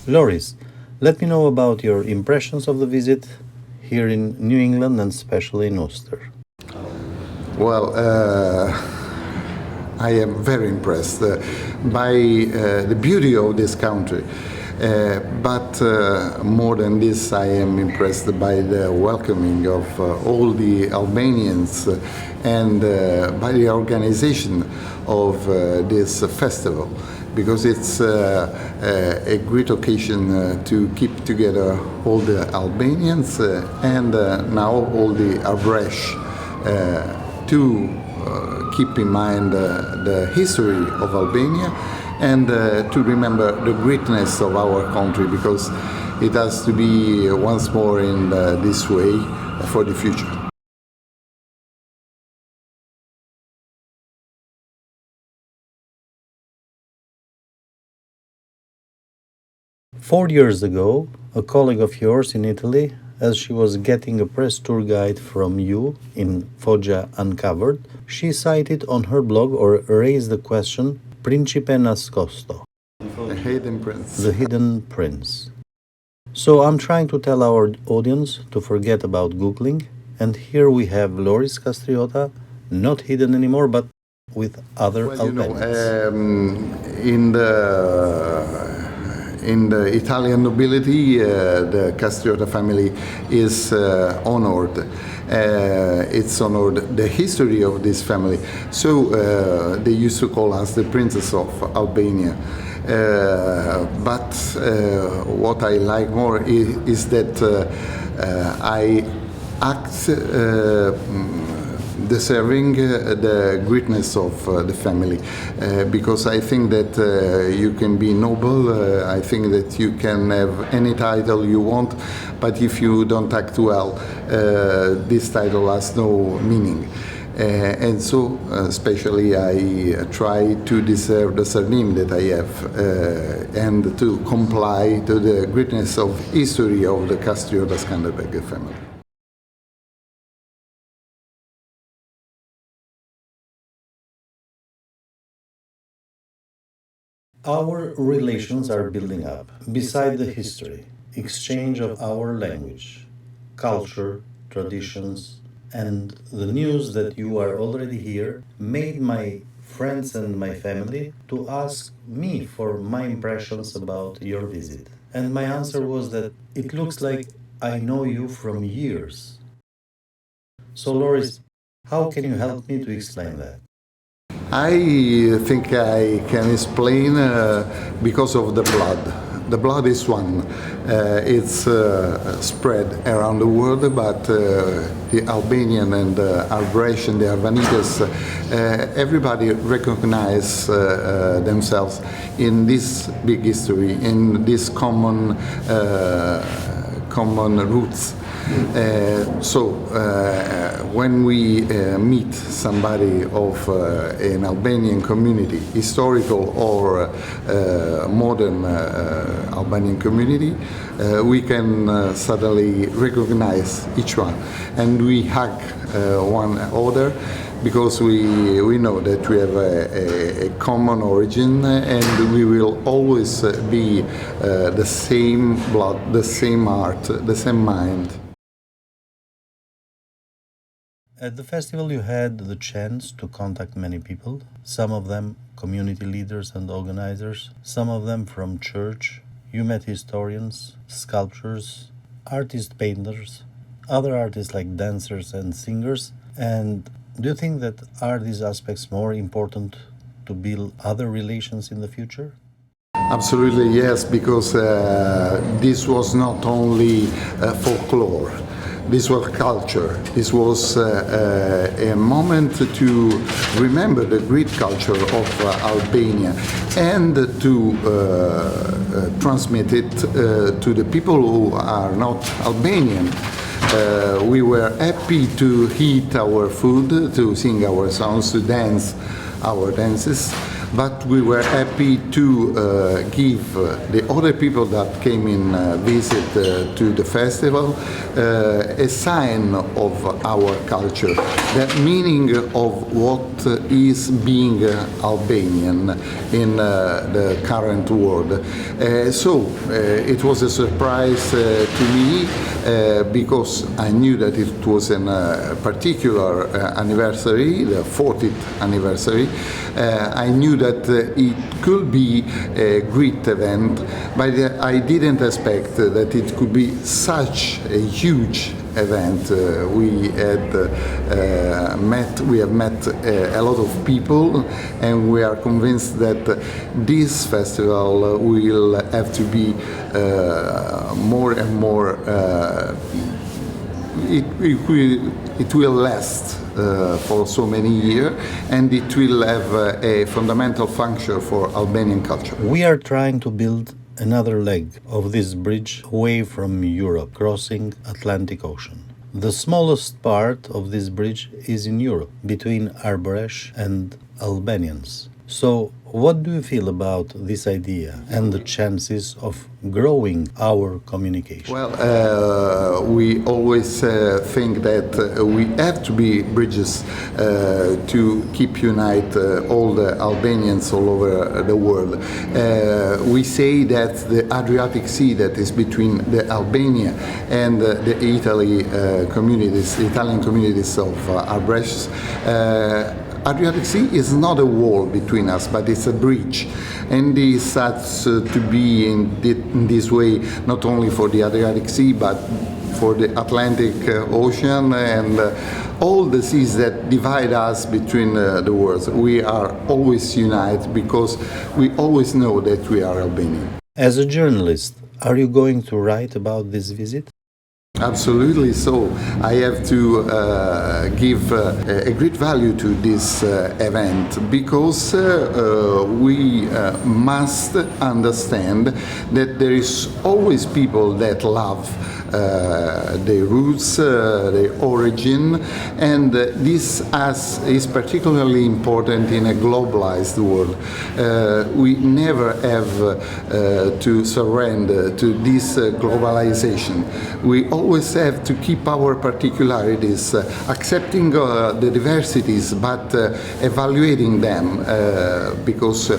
Loris, let me know about your impressions of the visit here in Nju England and especially in Uster. Well, I am very impressed by the beauty of this country. But more than this, I am impressed by the welcoming of all the Albanians and by the organization of this festival, because it's a great occasion to keep together all the Albanians and now all the Avresh to keep in mind the history of Albania and to remember the greatness of our country, because it has to be once more in this way for the future. Four years ago, a colleague of yours in Italy, as she was getting a press tour guide from you in Foggia Uncovered, she cited on her blog or raised the question Principe Nascosto, The Hidden Prince. the hidden prince. So I'm trying to tell our audience to forget about Googling, and here we have Loris Kastriota, not hidden anymore, but with other Well, you know, Albanians. in the Italian nobility, the Castriota family is honored. It's honored the history of this family. So they used to call us the Princess of Albania. But what I like more is that I act deserving the greatness of the family, because I think that you can be noble, I think that you can have any title you want, but if you don't act well, this title has no meaning. And so, especially, I try to deserve the surname that I have and to comply to the greatness of history of the Castriota Skanderbegh family. Our relations are building up. Beside the history, exchange of our language, culture, traditions, and the news that you are already here made my friends and my family to ask me for my impressions about your visit. And my answer was that it looks like I know you from years. So, Loris, how can you help me to explain that? I think I can explain because of the blood. The blood is one. It's spread around the world, but the Albanian and the Avresh and the Arvanites, everybody recognize themselves in this big history, in these common roots. So when we meet somebody of an Albanian community, historical or modern Albanian community, we can suddenly recognize each one, and we hug one another, because we know that we have a common origin, and we will always be the same blood, the same heart, the same mind. At the festival, you had the chance to contact many people, some of them community leaders and organizers, some of them from church. You met historians, sculptors, artist painters, other artists like dancers and singers. And do you think that are these aspects more important to build other relations in the future? Absolutely, yes, because this was not only folklore. This was culture. This was a moment to remember the great culture of Albania and to transmit it to the people who are not Albanian. We were happy to eat our food, to sing our songs, to dance our dances, but we were happy to give the other people that came in visit to the festival a sign of our culture, the meaning of what is being Albanian in the current world. So it was a surprise to me because I knew that it was a particular anniversary, the 40th anniversary. I knew that it could be a great event, but I didn't expect that it could be such a huge event. We have met a lot of people, and we are convinced that this festival will have to be more and more. It will last for so many years, and it will have a fundamental function for Albanian culture. We are trying to build another leg of this bridge away from Europe, crossing Atlantic Ocean. The smallest part of this bridge is in Europe, between Arbëresh and Albanians. So, what do you feel about this idea and the chances of growing our communication? Well, we always think that we have to be bridges to keep unite all the Albanians all over the world. We say that the Adriatic Sea that is between the Albania and the Italian communities of Arbëresh, Adriatic Sea is not a wall between us, but it's a bridge, and this has to be in this way not only for the Adriatic Sea, but for the Atlantic Ocean and all the seas that divide us between the worlds. We are always united because we always know that we are Albanian. As a journalist, are you going to write about this visit? Absolutely so. I have to give a great value to this event because we must understand that there is always people that love their roots, their origin, and this is particularly important in a globalized world. We never have to surrender to this globalization. We always have to keep our particularities, accepting the diversities, but evaluating them because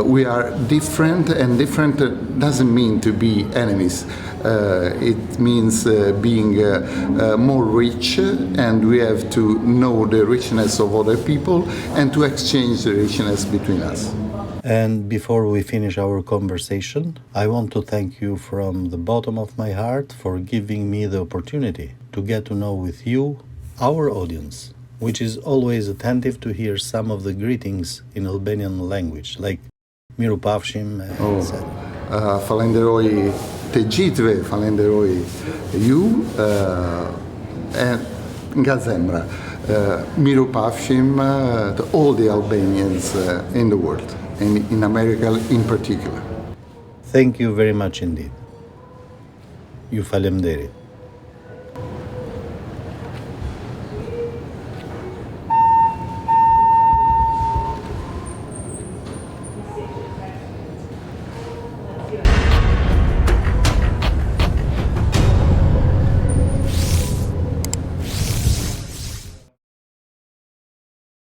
we are different, and different doesn't mean to be enemies. It means being more rich, and we have to know the richness of other people and to exchange the richness between us. And before we finish our conversation, I want to thank you from the bottom of my heart for giving me the opportunity to get to know with you, our audience, which is always attentive to hear some of the greetings in Albanian language, like Miru Pafshim, etc. Falenderoj të gjithëve, falenderoj ju nga zemra. Miru Pafshim to all the Albanians in the world, and in America in particular. Thank you very much indeed. Ju falemnderit.